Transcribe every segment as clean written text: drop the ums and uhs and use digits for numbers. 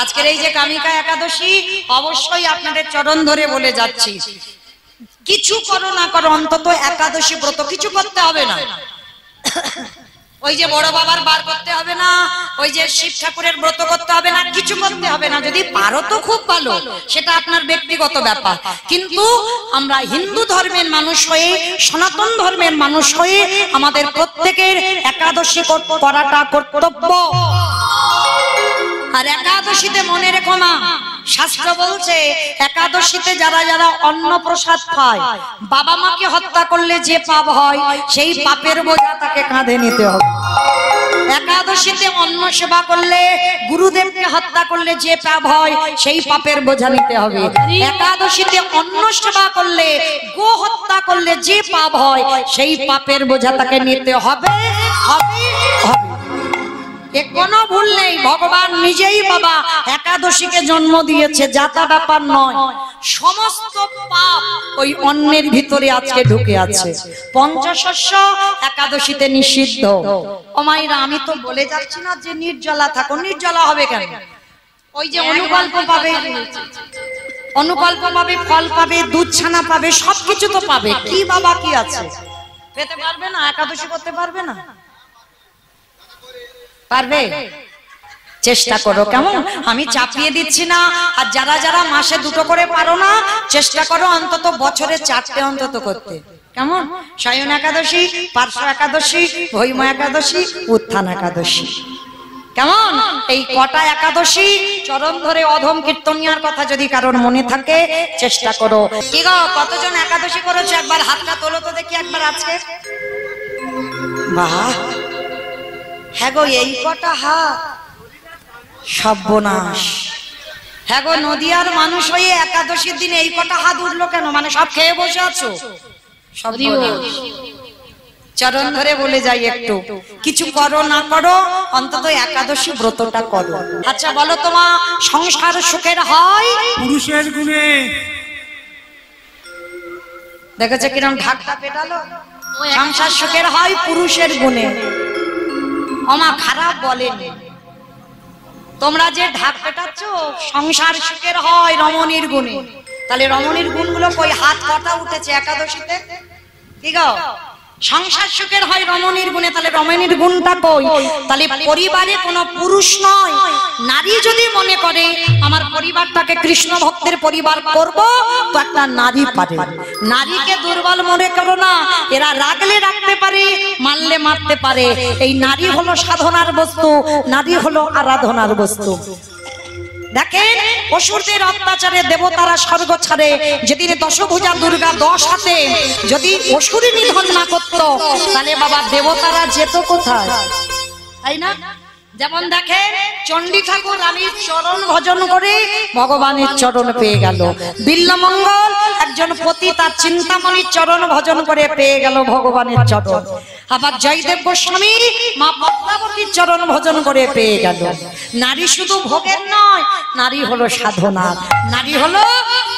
আজকের এই যে কামিকা একাদশী অবশ্যই আপনাদের চরণ ধরে বলে যাচ্ছি, কিছু করো না করো অন্তত একাদশী ব্রত কিছু করতে হবে না। ওই যে বড় বাবার বার করতে হবে না, ওই যে শিব ঠাকুরের ব্রত করতে হবে না, কিছু করতে হবে না। যদি পারো তো খুব ভালো, সেটা আপনার ব্যক্তিগত ব্যাপার। কিন্তু আমরা হিন্দু ধর্মের মানুষ হয়ে, সনাতন ধর্মের মানুষ হয়ে আমাদের প্রত্যেকের একাদশী করাটা কর্তব্য। আর একাদশীতে মনে রেখো না, শাস্ত্র বলছে একাদশীতে যারা যারা অন্ন প্রসাদ খায়, বাবা মাকে হত্যা করলে যে পাপ হয় সেই পাপের বোঝা তাকে কাঁধে নিতে হবে। একাদশীতে অন্ন সেবা করলে, গুরুদেবকে হত্যা করলে যে পাপ হয় সেই পাপের বোঝা নিতে হবে। একাদশীতে অন্ন সেবা করলে, গো হত্যা করলে যে পাপ হয় সেই পাপের বোঝা তাকে নিতে হবে হবে হবে। কোনো ভুল নেই, ভগবান নিজেই বাবা একাদশীকে জন্ম দিয়েছে, যাতা ব্যাপার নয়। সমস্ত পাপ ওই অন্নের ভিতরে আজকে ঢুকে আছে। পঞ্চশস্য একাদশীতে নিষিদ্ধ। ও মাইরা, আমি তো বলে যাচ্ছি না যে নির্জলা থাকো, নির্জলা হবে কেন? ওই যে অনুকল্প পাবে, অনুকল্প পাবে, ফল পাবে, দুধ ছানা পাবে, সবকিছু তো পাবে। কি বাবা কি আছে, পেতে পারবে না? একাদশী করতে পারবে না? পারবে? চেষ্টা করো। কেমন? আমি চাপিয়ে দিচ্ছি না। আর যারা যারা মাসে দুটো করে পারো না, চেষ্টা করো অন্তত বছরে 4টে অন্তত করতে। কেমন? শয়ন একাদশী, পার্শ্ব একাদশী, ভৈম একাদশী, উত্থান একাদশী। কেমন? এই কটা একাদশী চরণ ধরে অধম কীর্তনিয়ার কথা যদি কারোর মনে থাকে চেষ্টা করো। কি গো, কতজন একাদশী করেছো? একবার হাতটা তোলো তো দেখি একবার আজকে। বাহ, হ্যাঁ গো, এই কটা হাত, সর্বনাশ। হ্যাঁ গো, নদিয়ার মানুষ হয়ে একাদশীর দিনে এই কটা হাত উঠলো কেন? মানে সব খেয়ে বসে আছো? চরণ ধরে বলে যাই, একটু কিছু করো না করো অন্তত একাদশী ব্রতটা করো। আচ্ছা বলো তো মা, সংসার সুখের হয় পুরুষের গুণে। দেখেছো কিরম ঢাকটা পেটালো? সংসার সুখের হয় পুরুষের গুণে। ওমা, খারাপ বলেনি। তোমরা যে ঢাক পেটাচ্ছ, সংসার সুখের হয় রমণীর গুণে। তাহলে রমণীর গুণগুলো কই? হাত কটা উঠেছে একাদশীতে? কি গো, সংসার সুখের হয় রমণীর গুণে, তাহলে রমণীর গুণটা কই? তাহলে পরিবারে কোনো পুরুষ নয়, নারী যদি মনে করে আমার পরিবারটাকে কৃষ্ণ ভক্তের পরিবার করব, তো একটা নারী পারে। নারীকে দুর্বল মনে করো না, এরা রাগলে রাখতে পারে, মারলে মারতে পারে। এই নারী হলো সাধনার বস্তু, নারী হলো আরাধনার বস্তু। দেখেন, অসুরদের অত্যাচারে দেবতারা স্বর্গ ছাড়ে। যেদিন দশভুজা দুর্গা 10 হাতে যদি অসুর নিধন না করত, তাহলে বাবা দেবতারা যেত কোথায়? তাই না? যেমন দেখেন, চণ্ডী ঠাকুর রানীর চরণ ভজন করে ভগবানের চরণ পেয়ে গেল। বিল্লমঙ্গল একজন পতি তার চিন্তামণির চরণ ভজন করে পেয়ে গেল ভগবানের চরণ। আবার জয়দেব গোস্বামী মা পদ্মাবতীর চরণ ভজন করে পেয়ে গেল। নারী শুধু ভোগের নয়, নারী হলো সাধনা, নারী হলো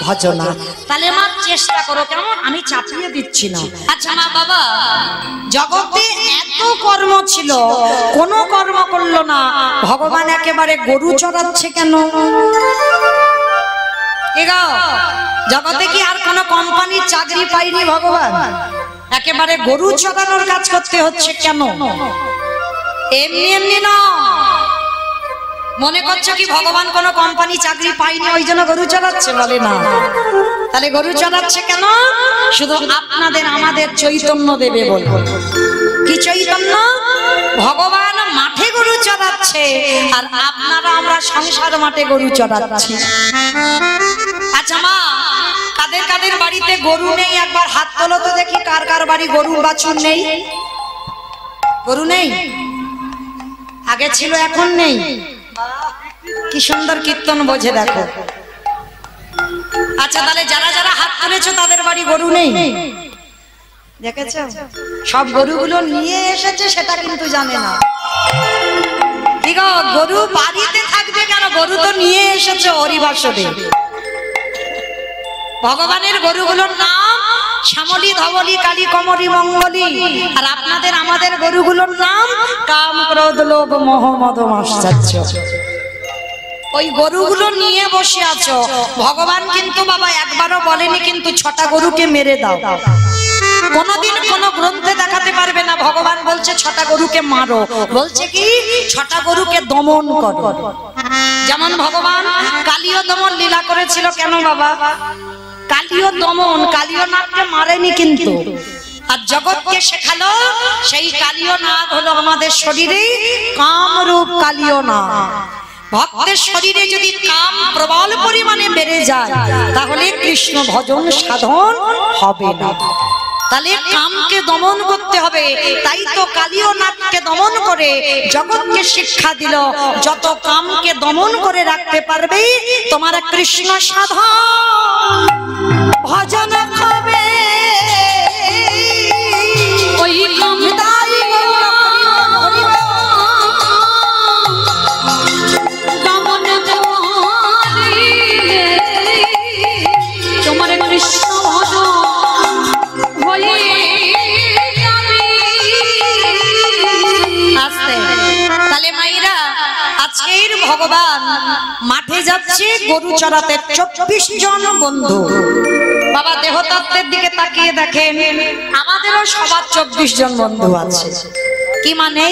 ভজনা। তাহলে মা চেষ্টা করো। কেমন? আমি চাপিয়ে দিচ্ছি না। আচ্ছা মা, বাবা জগতে এত কর্ম ছিল, কোন কর্ম করলো না, ভগবান একেবারে গরু চড়াচ্ছে কেন? জগতে কি আর কোন কোম্পানির চাকরি পাইনি ভগবান? একেবারে গরু চড়ানোর কাজ করতে হচ্ছে কেন? এমনি এমনি না। মনে করছো কি ভগবান কোন কোম্পানি চাকরি পাইনি ওই জন্য গরু চড়াচ্ছে? বলে না। তাহলে গরু চড়াচ্ছে কেন? শুধু আপনাদের আমাদের চৈতন্য দেবে বলবো। কি চৈতন্য? ভগবান মাঠে গরু চড়াচ্ছে, আর আপনারা আমরা সংসার মাঠে গরু চড়াচ্ছি। আচ্ছা মা, কাদের কাদের বাড়িতে গরু নেই একবার হাত তোলো তো দেখি। কার কার বাড়ি গরু বাছুর নেই? গরু নেই? আগে ছিল, এখন নেই? কি সুন্দর কীর্তন বোঝে দেখো। আচ্ছা, তাহলে যারা যারা হাত তুলেছো তাদের বাড়ি গরু নেই? দেখেছো, সব গরুগুলো নিয়ে এসেছে সেটা কিন্তু জানে না। কি গো, গরু বাড়িতে থাকবে কেন? গরু তো নিয়ে এসেছে হরিবাসরে। ভগবানের গরুগুলোর নাম শ্যামলী, ধবলী, কালী, কমলী, মঙ্গলী। আর আপনাদের আমাদের গরুগুলোর নাম কাম, ক্রোধ, লোভ, মোহ, মদ, মাশ্চর্য। ওই গরুগুলো নিয়ে বসে আছো, ভগবান কিন্তু বাবা একবারও বলেনি কিন্তু 6টা গরুকে মেরে দাও। কোনদিন কোন গ্রন্থে দেখাতে পারবে না ভগবান বলছে 6টা গরুকে মারো, বলছে কি 6টা গরুকে দমন করো। যেমন ভগবান কালীয় দমন লীলা করেছিল। কেন বাবা? কালীয় দমন, কালীয় নাগকে মারেনি কিন্তু, আর জগৎকে শেখালো সেই কালীয় নাগ হলো আমাদের শরীরে কামরূপ কালীয় নাগ। ভক্তের শরীরে যদি কাম প্রবল পরিমাণে বেড়ে যায় তাহলে কৃষ্ণ ভজন সাধন হবে না। তাহলে কামকে দমন করতে হবে। তাই তো কালীয় নাগকে দমন করে জগৎকে শিক্ষা দিল, যত কামকে দমন করে রাখতে পারবে তোমার কৃষ্ণ সাধন ভজন হবে। ওই কামদাই দমন তোমার কৃষ্ণ ভজন তাহলে মাইরা আজকের ভগবান মাঠে যাচ্ছে গরু চড়াতে। 24 জন বন্ধু বাবা দেহতত্ত্বের দিকে তাকিয়ে দেখেন, আমাদেরও সবার 24 জন বন্ধু আছে। কি মানে?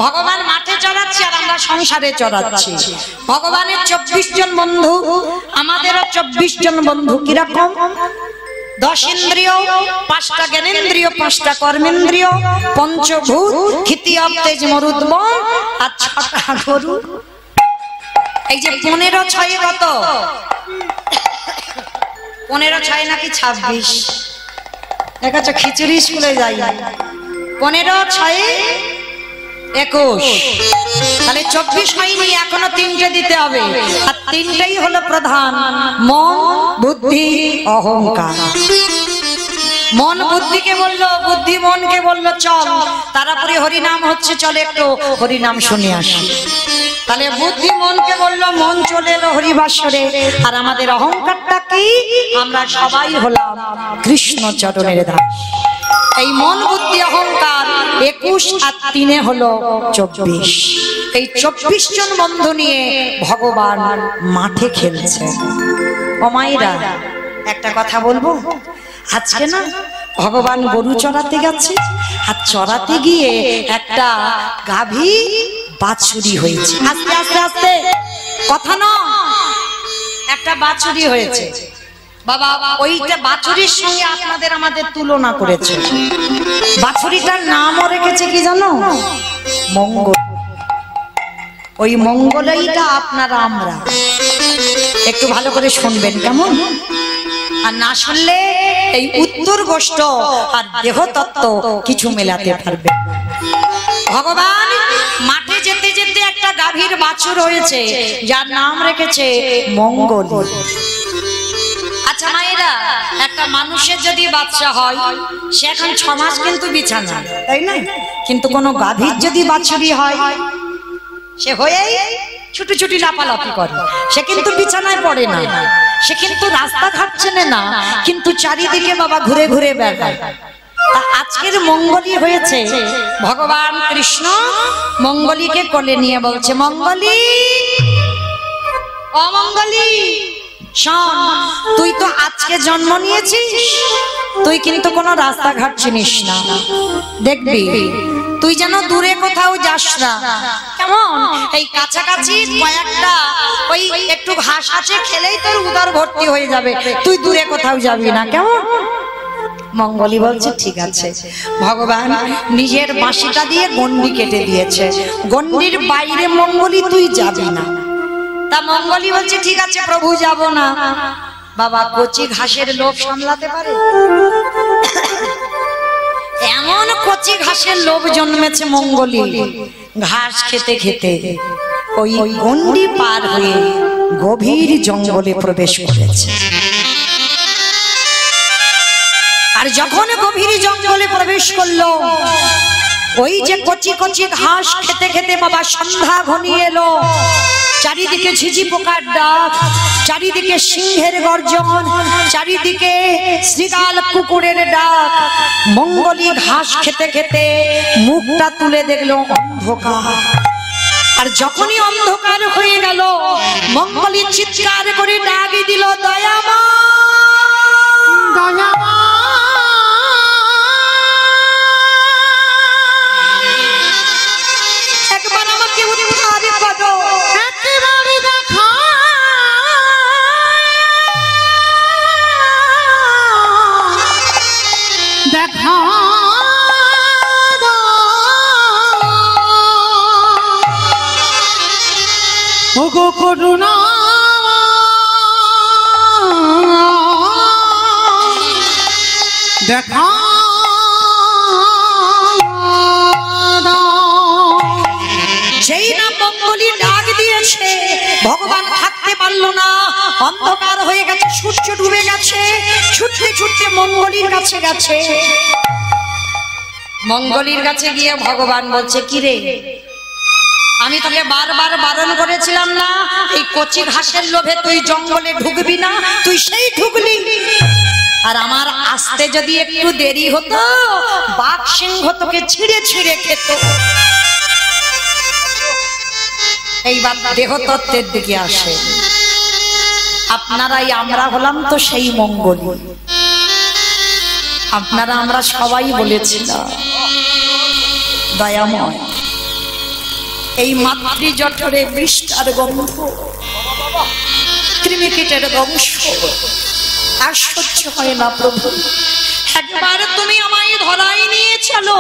ভগবান মাঠে চড়াচ্ছে আর আমরা সংসারে চড়াচ্ছি। ভগবানের 24 জন বন্ধু, আমাদেরও 24 জন বন্ধু। কিরকম? 10 ইন্দ্রিয়, 5টা জ্ঞানেন্দ্রিয়, 5টা কর্মেন্দ্রিয়, পঞ্চভূত, ক্ষিতি তেজ মরুদ্ম আর 6টা গরু। এই যে 15 6 কত? 15 6 নাকি 26? দেখাচ্ছ খিচুড়ি স্কুলে যাই। 15 6 21, তাহলে 24 হয়নি, এখনো 3টে দিতে হবে। আর 3টাই হলো প্রধান, মন বুদ্ধি অহংকার। মন বুদ্ধিকে বললো, বুদ্ধি মনকে বললো চল তারপরে হরিনাম হচ্ছে, চলে একটু হরিনাম শুনে আসি। তাহলে বুদ্ধি মনকে বললো, মন চলে এলো হরিবাসরে। আর আমাদের অহংকারটা কি? আমরা সবাই হলাম কৃষ্ণ চরণের দাস। এই মন বুদ্ধি অহংকার 21 আর 3 হলো 24। এই 24 জন বন্ধু নিয়ে ভগবান মাঠে খেলছে। ও মায়েরা একটা কথা বলবো, আজকে না ভগবান গরু চড়াতে গেছে, আর চড়াতে গিয়ে একটা গাভী বাছুরি হয়েছে। আস্তে আস্তে আস্তে কথা না, একটা বাছুরি হয়েছে বাবা। ওইটা বাছুরির সঙ্গে আপনাদের আমাদের তুলনা করেছে। বাছুরিটার নামও রেখেছে কি জানো? মঙ্গল। ওই মঙ্গলইটা আপনারা আমরা একটু ভালো করে শুনবেন কেমন? আর না শুনলে এই উত্তর গোষ্ঠ আর দেহতত্ত্ব কিছু মেলাতে পারবে। ভগবান মাঠে যেতে যেতে একটা গাভীর বাছুর হয়েছে, যার নাম রেখেছে মঙ্গল। আচ্ছা মায়েরা, একটা মানুষের যদি বাচ্চা হয় সে এখন 6 মাস কিন্তু বিছানা, তাই না? কিন্তু কোনো গাভীর যদি বাছুরি হয় সে হয়েই ছুটি ছুটি লাফালাফি করে, সে কিন্তু বিছানায় পড়ে না, সে কিন্তু রাস্তা ঘাট চেনে না, কিন্তু চারিদিকে বাবা ঘুরে ঘুরে বেড়ায়। তা আজকের মঙ্গলী হয়েছে, ভগবান কৃষ্ণ মঙ্গলীকে কোলে নিয়ে বলছে, মঙ্গলী অমঙ্গলী শোন, তুই তো আজকে জন্ম নিয়েছিস, তুই কিন্তু কোনো রাস্তাঘাট চিনিস না। দেখবি তুই যেন দূরে কোথাও যাস না, কেমন? এই কাছাকাছি কয়েকটা ওই একটু ঘাস আছে, খেলেই তোর উদর ভর্তি হয়ে যাবে, তুই দূরে কোথাও যাবি না, কেমন? মঙ্গলী বলছে ঠিক আছে। ভগবান নিজের বাঁশিটা দিয়ে গন্ডি কেটে দিয়েছে, গন্ডির বাইরে মঙ্গলী তুই যাবি না। তা মঙ্গলী বলছে ঠিক আছে প্রভু, যাব না। বাবা কচি ঘাসের লোভ সামলাতে পারে? এমন কচি ঘাসের লোভ জন্মেছে মঙ্গলী, ঘাস খেতে খেতে ওই গন্ডি পার হয়ে গভীর জঙ্গলে প্রবেশ করেছে। আর যখন গভীর জঙ্গলে প্রবেশ করলো, ওই যে কচি কচি ঘাস খেতে খেতে বাবা সন্ধ্যা ঘনিয়ে এলো। চারিদিকে ঝিঝি পোকার ডাক, চারিদিকে সিংহের গর্জন, চারিদিকে শ্রীগাল কুকুরের ডাক। মঙ্গলী ঘাস খেতে খেতে মুখটা তুলে দেখলো অন্ধকার। আর আর যখনই অন্ধকার হয়ে গেল মঙ্গলী চিৎকার করে ডাক দিল, দয়ামা দয়ামা, একবার আমাকে উদ্ধার করো, একেবারে দেখা দেখা ওগো করুণা দেখা যেই না মঙ্গলী ডাক দিয়েছে ভগবান থাকতে পারলো না, অন্ধকার হয়ে গেছে, সূর্য ডুবে গেছে, ছুটতে ছুটতে মঙ্গলীর কাছে গেছে। মঙ্গলীর কাছে গিয়ে ভগবান বলছে, কিরে আমি তোকে বারবার বারণ করেছিলাম না এই কচি ঘাসের লোভে তুই জঙ্গলে ঢুকবি না, তুই সেই ঢুকলি। আর আমার আসতে যদি একটু দেরি হতো বাঘ সিংহ তোকে ছিঁড়ে ছিঁড়ে খেত। এইবার দেহতত্ত্বের দিকে আসে, আপনারাই আমরা হলাম তো সেই মঙ্গলী। আপনারা আমরা সবাই বলেছিলাম দয়াময় এই মাতৃ জঠরে বৃষ্টার গন্ধ, কৃমিকীটের বংশ আর সহ্য হয় না প্রভু, একবার তুমি আমায় ধরাই নিয়ে চলো,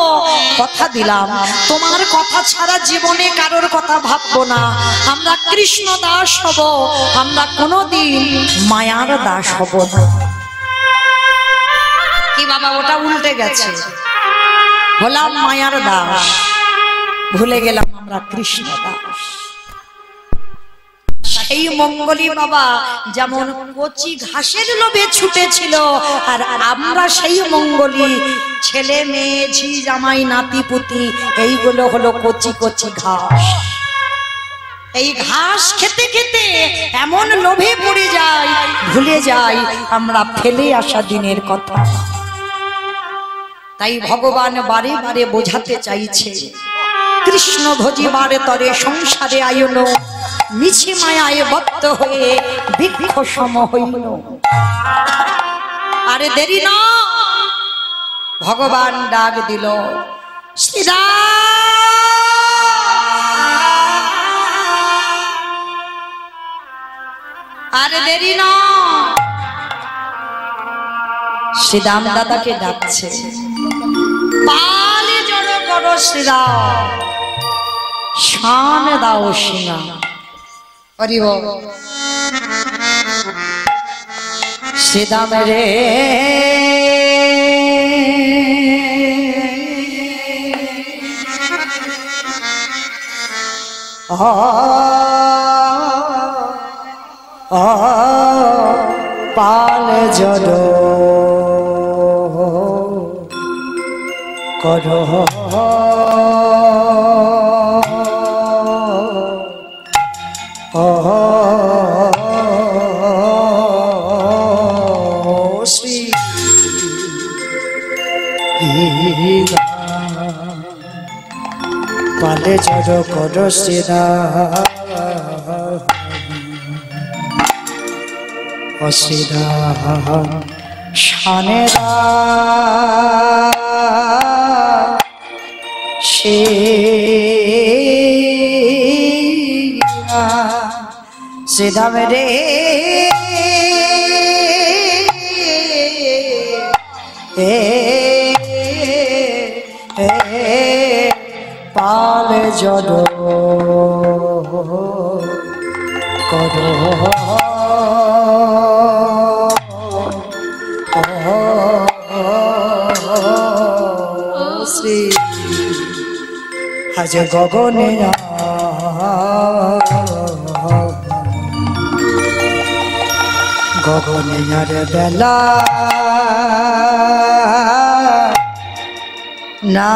কথা দিলাম তোমার কথা ছাড়া জীবনে কারোর কথা ভাববো না, আমরা কৃষ্ণ দাস হব, আমরা কোনোদিন মায়ার দাস হব না। কি বাবা ওটা উল্টে গেছে, হলাম মায়ার দাস, ভুলে গেলাম আমরা কৃষ্ণ দাস। সেই মঙ্গলী বাবা যেমন কচি ঘাসের লোভে ছুটেছিল, আর আমরা সেই মঙ্গলী ছেলে মেয়ে ঝি জামাই নাতি পুতি এইগুলো হলো কচি কচি ঘাস। এই ঘাস খেতে খেতে এমন লোভে পড়ে যায়, ভুলে যাই আমরা ফেলে আসা দিনের কথা। তাই ভগবান বারে বারে বোঝাতে চাইছে, কৃষ্ণ ভজিবারে তরে সংসারে আয়ন, মিছি মায়ায় বদ্ধ হয়ে বৃক্ষ সম হইল। আরে দেরি না, ভগবান ডাক দিল, আরে দেরি না, শ্রীরাম দাদাকে ডাকছে, পালে জড়ো করো শ্রীরাম, শান দাও সিংহা। হরি বল। শ্রীরাম রে পাল জড়ো করো শ্রী পালে জড়ো করো শ্রীরাম, শ্রীরাম শানে সে শ্রীরাম রে পাল জড়ো করো শ্রী আজ গগনে গগনে আর বেলা না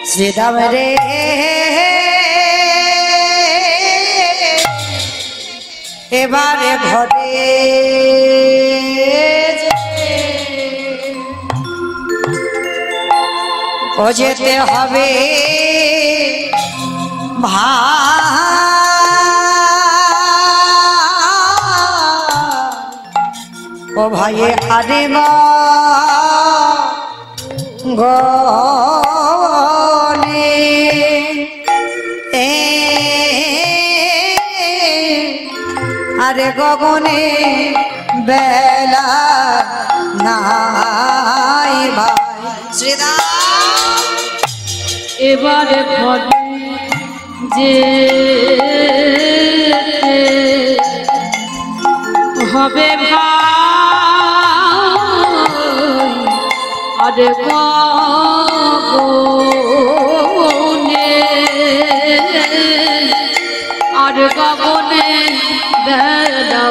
শ্রীরাম রে এবারে ঘরে ও যেতে হবে ও ভাই আরে গনে আরে গগনে বেলা নাই ভাই শ্রীরাম এবারে ঘটে যে হবে ভাই আরে গগনে আরে গগনে বেলা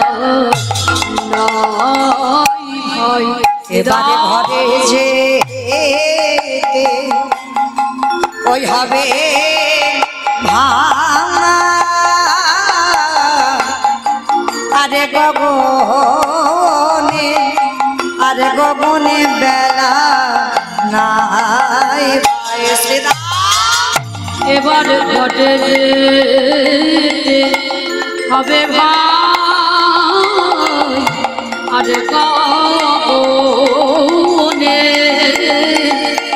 নাই ভাই এবারে ঘরে যে ওই হবে ভাঙা আরে গগনে বেলা নাই ভাই শ্রীরাম এবার ঘটে হবে ভাই আরে গগনে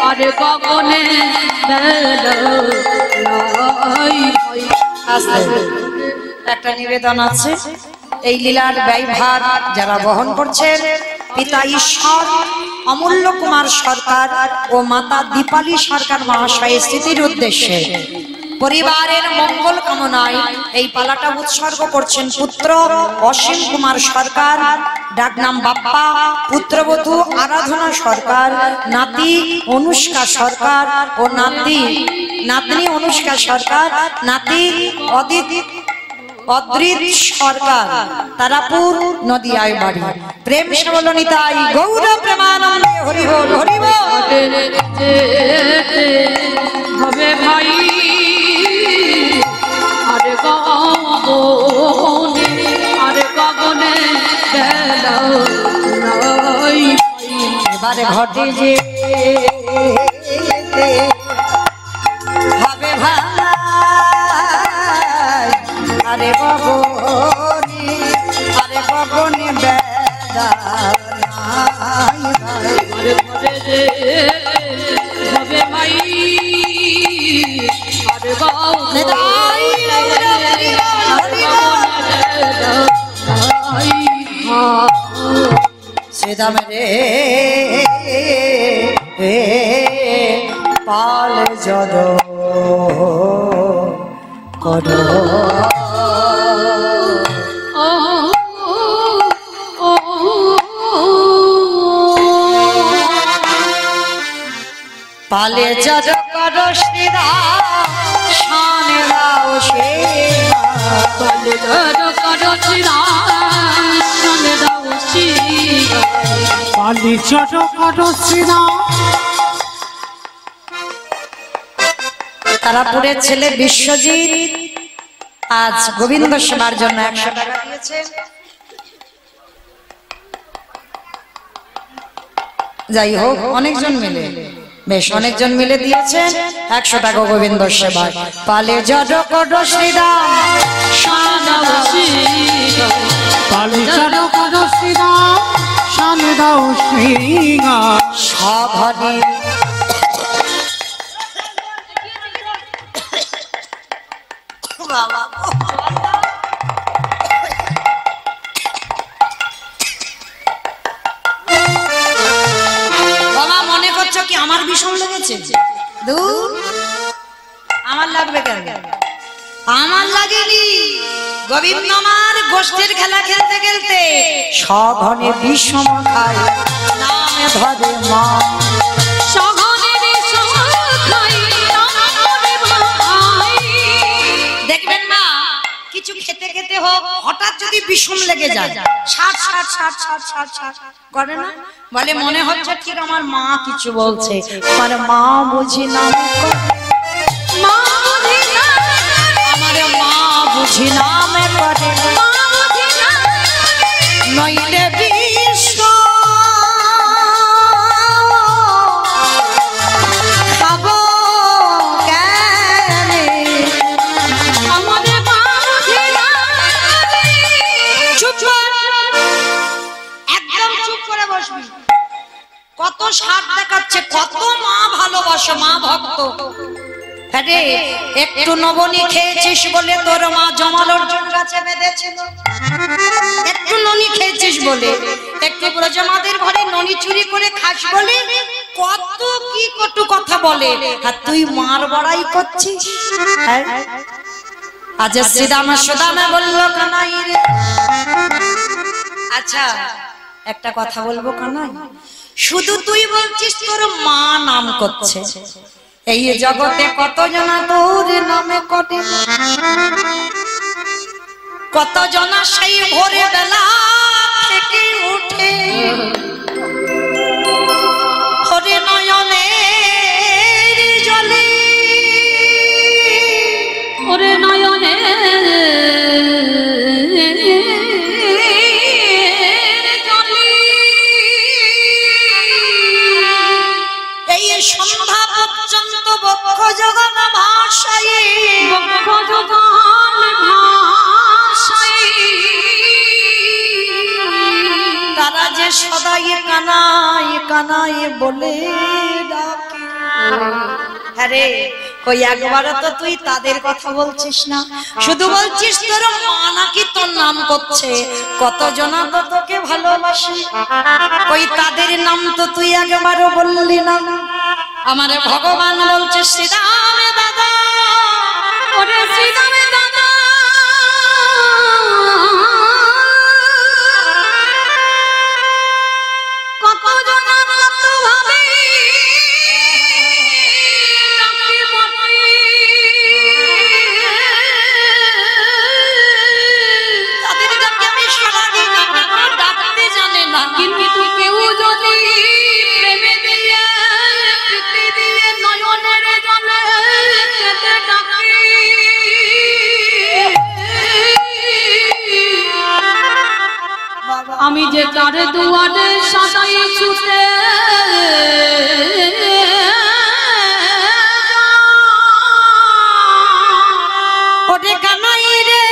আরে গগনে একটা নিবেদন আছে এই লীলার ব্যয়ভার যারা বহন করছেন পিতা ঈশ্বর অমূল্য কুমার সরকার ও মাতা দীপালি সরকার মহাশয়ের স্মৃতির উদ্দেশ্যে পরিবারের মঙ্গল কামনায় এই পালাটা উৎসর্গ করছেন পুত্র অসীম কুমার সরকার ডাকনাম বাপ্পা, পুত্রবধূ আরাধনা সরকার, নাতি অনুষ্কা সরকার ও নাতনি অনুষ্কা সরকার, নাতি অদ্রিত সরকার, তারাপুর নদিয়ায় বাড়ি। প্রেম শ্যামলনিতাই গৌর প্রেমানন্দে হরি বল হরি বল। হবে ভাই আরে গগনে আরে গগনে বেলা নাই এবারে ঘটে যে হবে ভাই আরে গগনে বেলা নাই আরে ঘরে যে হবে ভাই আরে গগনে শ্রীরাম রে পাল জদ কর পালে জদ কর শ্রীরাম শানে রাও সে পালে জদ কর শ্রীরাম শানে রাও সে পালে জদ কর শ্রীরাম। তারাপুরের ছেলে বিশ্বজিৎ আজ গোবিন্দ সেবার জন্য 100 টাকা দিয়েছে। যাই হোক অনেকজন মিলে বেশ অনেকজন মিলে দিয়েছেন 100 টাকা গোবিন্দ সেবায়। পালে জড কড শ্রীরাম পালে জড কড শ্রীরাম শানে দাও শ্রীরাম সভনে বাবা মনে করছো কি আমার বিষম লেগেছে? দূর আমার লাগবে কেন? আমার লাগেনি। গোবিন্দ আমার গোষ্ঠীর খেলা খেলতে খেলতে সঘনে বিষম খায় নামে ধরে মা দেখবেন না কিছু খেতে খেতে হোক হঠাৎ যদি বিষম লেগে যায় ষাট ষাট ষাট ষাট ষাট ষাট করে না বলে মনে হচ্ছে ঠিক আমার মা কিছু বলছে আমার মা বুঝি না আমার মা বুঝি নামে করে নইলে বিশ্ব খাব ভক্ত। আরে একটু নবনী খেয়েছিস বলে তোর মা জমাল অর্জুন গাছে বেঁধেছিল, একটু ননি খেয়েছিস বলে, একটু ব্রজমাদের ঘরে ননি চুরি করে খাস বলে কত কি কটু কথা বলে, আর তুই মার বড়াই করছিস। আজ শ্রীদামা সুদামা বলল কানাই রে, আচ্ছা একটা কথা বলবো কানাই, শুধু তুই বলছিস তোর মা নাম করছে, এই জগতে কত জনা তোর নামে কটে, কত জনা সেই ভোরে বেলা থেকে উঠে হরে নয়নের জলে, ওরে নয়নে এই সন্ধ্যা পর্যন্ত বক্ষ জগৎ ভাষায়, বক্ষ জগৎ ভাষায় তারা যে সদাই কানাই কানাই বলে ডাকে। আরে কই একবারও তো তুই তাদের কথা বলছিস না, শুধু বলছিস তোর মা নাকি তোর নাম করছে, কত জনা তো তোকে ভালোবাসে, কই তাদের নাম তো তুই একবারও বললি না। আমার ভগবান বলছে শ্রীরামে দাদা, ওরে শ্রীরামে দাদা কত জনা কত ভাবে রাখি বটে, তাদের ডাকে আমি সারা দিন ডাকতে জানে না, কিন্তু কেউ যদি প্রেমে দিয়ে প্রীতি দিয়ে নয়নের জলে কেঁদে ডাকে, আমি যে তার দুয়ারে সদাই ছুটে ওরে কানাই রে,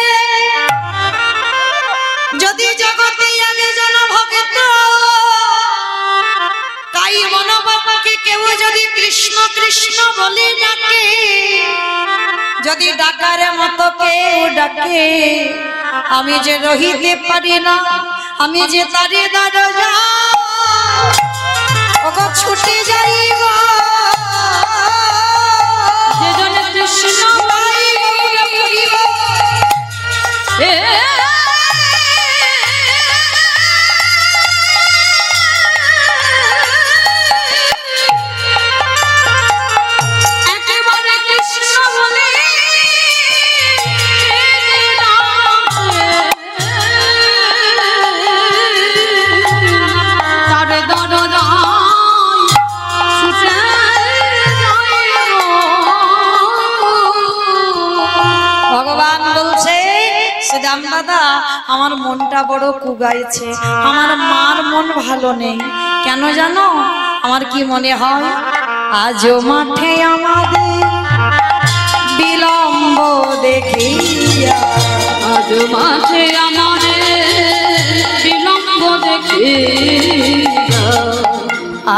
যদি জগতে আমি জন ভক্ত, তাই মনোবাবুকে কেউ যদি কৃষ্ণ কৃষ্ণ বলে ডাকে, যদি ডাকার মতো কেউ ডাকে, আমি যে রহিতে পারি না, আমি যে তারে দরজা ওগো ছুটে যাইব, যে জন কৃষ্ণ একেবারে কৃষ্ণ বলে তারে দরজায় ছুটে যাইব। ভগবান বলছে শ্রীরাম দাদা আমার মনটা বড় কুগাইছে, আমার মার মন ভালো নেই, কেন জানো আমার কি মনে হয়, আজও মাঠে আমাদের বিলম্ব দেখিয়া, আজ মাঝে আমারে বিলম্ব দেখে,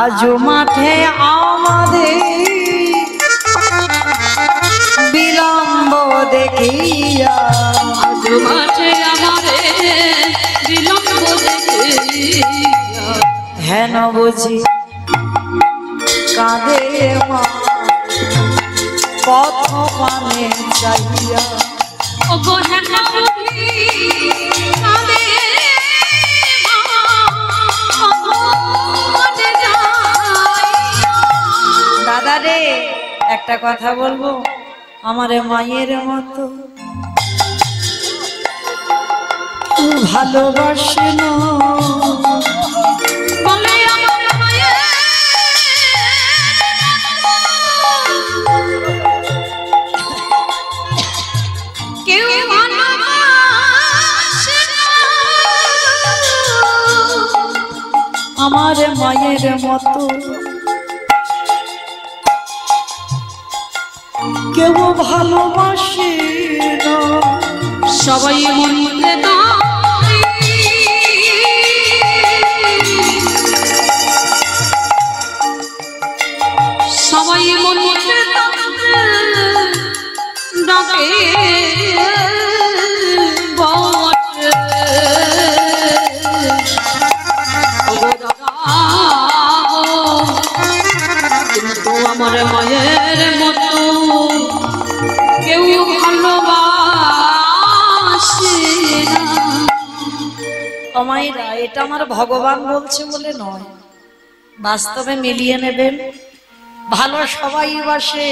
আজও মাঠে আমাদের বিলম্ব দেখিয়া, আজ মাঝে আমারে বিলম্ব দেখে, হেন বুঝি কাঁদে মা পথ পানে চাইয়া, ওগো হেন বুঝি কাঁদে মা পথে যাইয়া। দাদা রে একটা কথা বলবো, আমার মায়ের মতো ভালোবাসে না, বলে আমার মায়ের কেউ ভালোবাসে না, আমার মায়ের মতো কেউ ভালোবাসে না, সবাই মনে দায় সবাই মনে ডাকে বটে কিন্তু আমার মায়ের মতো কেউ ভালোবাসে না। কমাইরা এটা আমার ভগবান বলছে বলে নয়, বাস্তবে মিলিয়ে নেবেন। ভালো সবাই বাসে,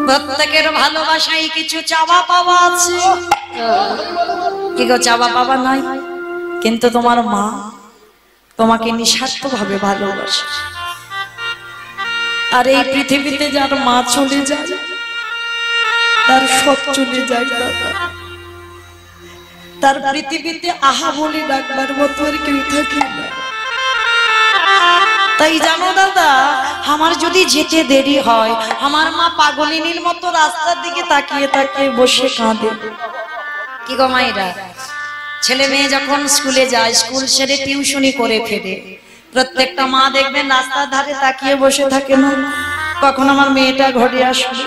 প্রত্যেকের ভালোবাসায় কিছু চাওয়া পাওয়া আছে। কি গো, চাওয়া পাওয়া নাই? কিন্তু তোমার মা তোমাকে নিঃস্বার্থ ভাবে ভালোবাসে। আর এই পৃথিবীতে যার মা চলে যায় তার সব চলে যায় দাদা। তার পৃথিবীতে আহা বলে ডাকবার মতো আর কেউ থাকে না। তাই জানো দাদা, আমার যদি যেতে দেরি হয়, আমার মা পাগলিনীর মতো রাস্তার দিকে তাকিয়ে তাকিয়ে বসে কাঁদে। কি গো মাইরা, ছেলে মেয়ে যখন স্কুলে যায়, স্কুল সেরে টিউশনি করে ফেরে, প্রত্যেকটা মা দেখবেন রাস্তার ধারে তাকিয়ে বসে থাকে না, কখন আমার মেয়েটা ঘরে আসবে,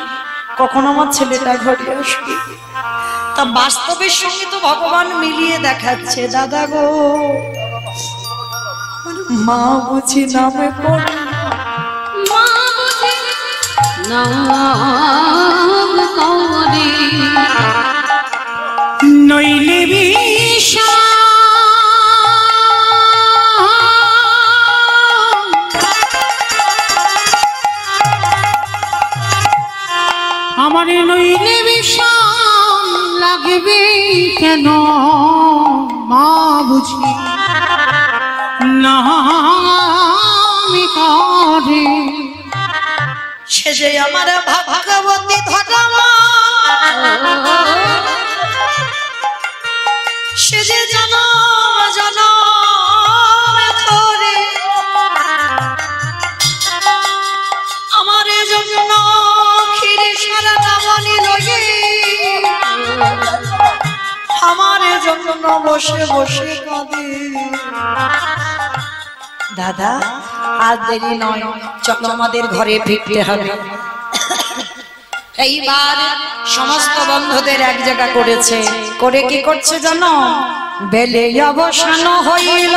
কখন আমার ছেলেটা ঘরে আসবে। তা বাস্তবের সঙ্গে তো ভগবান মিলিয়ে দেখাচ্ছে দাদা গো। মা বুঝি নামে পড়ে, মা বুঝি নাম করে নইলে বিষা আমার নইলে বিষাম লাগবে কেন মা বুঝি নামি করে শেষে আমার ভাগবতী ধরা মা, সে যে জনম জনম ধরে আমার জন্য ক্ষীর সারা নামনি লগে, আমার জন্য বসে বসে কাঁদে। দাদা আর দেরি নয়, চলো আমাদের ঘরে ফিরতে হবে। এইবার সমস্ত বন্ধুদের এক জায়গা করেছে, করে কি করছে জানো? বেলে অবসান হইল,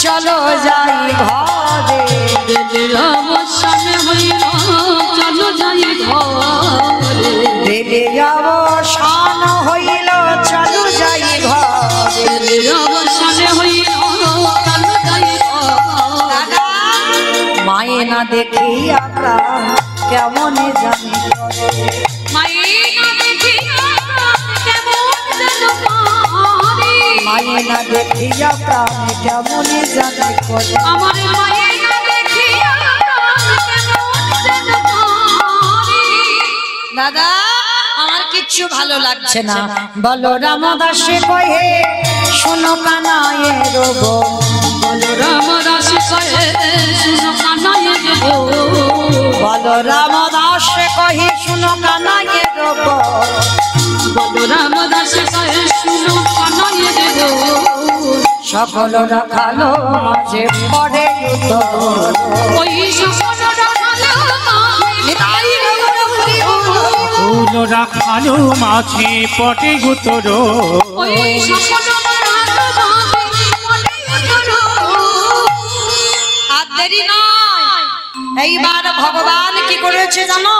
চলো যাই ঘরে। অবসান হইল, চলো যাই ঘরে। বেলে অবসান হইল, চলো যাই ঘরে। অবসান হইল, চলো যাই ঘরে। মায়ে না দেখিয়া প্রাণ কেমন জানি, মায়ে না দেখিয়া কেমন যেন করে। মায়ে না দেখিয়া প্রাণ কেমন জানি করে। আমার মায়ে না দেখিয়া কেমন যেন করে। দাদা আমার কিচ্ছু ভালো লাগছে না, বলো রামদাসে কহে শোনো কানায়ের গো। বলো রামদাস কহে শুনো কানাইয়ের গো। বলো রামদাসে কহে শোনো কানায়ের গো। বলো রামদাস কহে শুনো কানাইয়ের গো। সকল রাখালো মাঝে পড়ে উত্তর, ওই সকল রাখালো ফুল রাখালো মাঝে পটে গুতর ওই সকল রাখালো আর দেরি নয়। এইবার ভগবান কি করেছে জানো?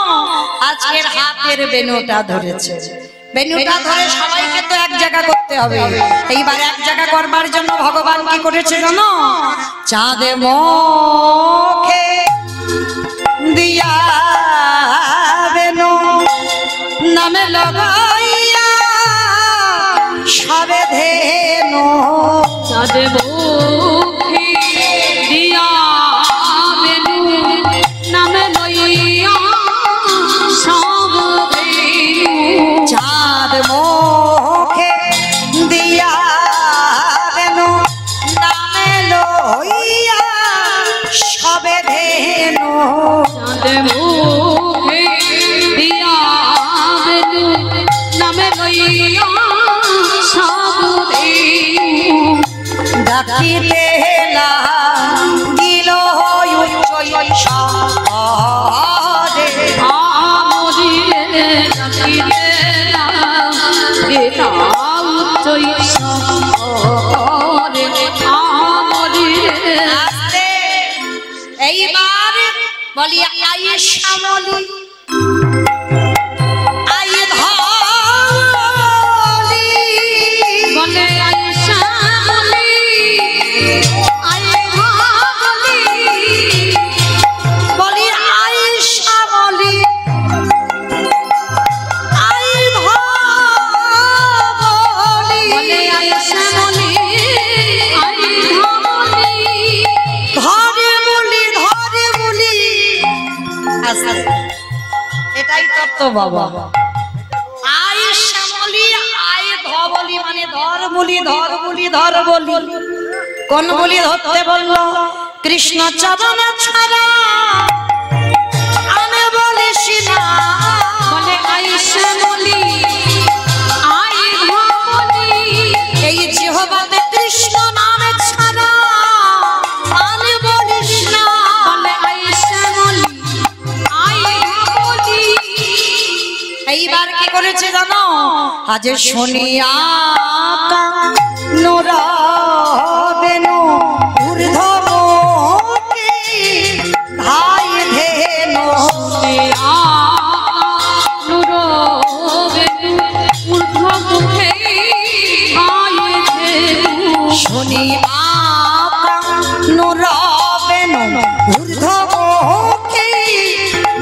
আজকের হাতের বেনুটা ধরেছে। বেনুটা ধরে সবাইকে তো এক জায়গা করতে হবে। এইবার এক জায়গা করবার জন্য ভগবান কি করেছে জানো? চাঁদে মুখে দিয়া বেনু নামে লাগাইয়া সবে ধেনু। চাঁদে মুখে দিয়া বেনু নামে লইয়া সব ধেনু। চাঁদ মুখে দিয়া বেনু নামে লইয়া সবে ধেনু। চাঁদে মুখে দিয়া বেনু নামে লইয়া সব ধেনু। ডাকিতে লাগিল উচ্চ স্বরে। আমরি বলি আয়ে শ্যামলি আয়ে ধলি, বলে আয়ে শ্যামলি আয়ে ধলি, বলি আয়ে শ্যামলি আয়ে ধলি, বলে আয়ে শ্যামলি আয়ে ধলি, ধরে বলি আস্তে, এটাই তত্ত্ব বাবা। আয়ে শ্যামলি আয়ে ধবলি মানে ধর বলি কোন বলি ধরতে বললো? কৃষ্ণ চরণ ছাড়া আমি বলিস না, বলে আয়ে শ্যামলি আয়ে ধলি, এই জিহ্বাতে কৃষ্ণ নামে ছাড়া আমি বলিস না। বলে আয়ে শ্যামলি আয়ে ধলি, এইবার কি করেছে জানো? আজ শুনিয়া নোরা বেনু ঊর্ধ্বমুখী ধাই ধেনু, শুনিয়া নোরা বেনু ঊর্ধ্বমুখী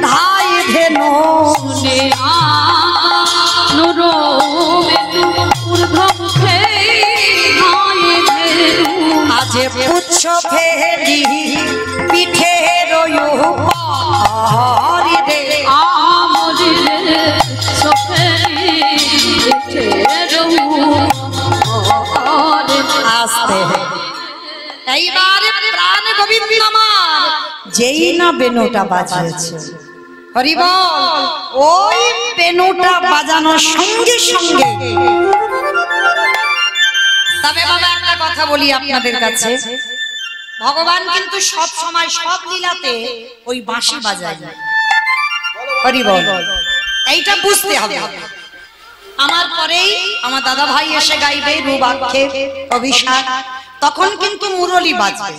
ধাই ধেনু, আজ পুচ্ছ ফেরি পিঠে রয়ুপারি রে, আস্তে এইবারে প্রাণ গোবিন্দ আমার যেই না বেনুটা বাজিয়েছে, হরি বল, ওই বেনুটা বাজানোর সঙ্গে সঙ্গে, তবে বাবা একটা কথা বলি আপনাদের কাছে, ভগবান কিন্তু সব সময় সব লীলাতে ওই বাঁশি বাজায় না, হরি বল, এইটা বুঝতে হবে। আমার পরেই আমার দাদা ভাই এসে গাইবে রূপাক্ষের অভিষেক, তখন কিন্তু মুরলি বাজবে।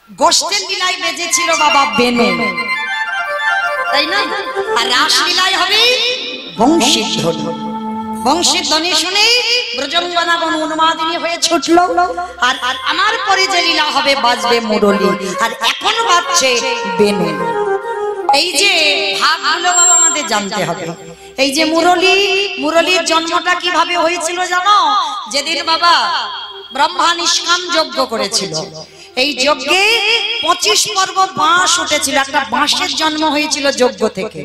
গোষ্ঠের লীলায় বেজেছিল বাবা বেনু, তাই না? আর রাসলীলায় হবে বংশীর ধ্বনি, বংশীর ধ্বনি শুনে ব্রজঙ্গনাগণ উন্মাদিনী হয়ে ছুটলো। আর আমার পরে যে লীলা হবে বাজবে মুরলি, আর এখন বাজছে বেনু। এই যে ভাগগুলো বাবা আমাদের জানতে হবে। এই যে মুরলির জন্মটা কিভাবে হয়েছিল জানো? যেদিন বাবা ব্রহ্মা নিষ্কাম যজ্ঞ করেছিল, এই যজ্ঞে 25 পর্ব বাঁশ উঠেছিল, একটা বাঁশের জন্ম হয়েছিল যজ্ঞ থেকে।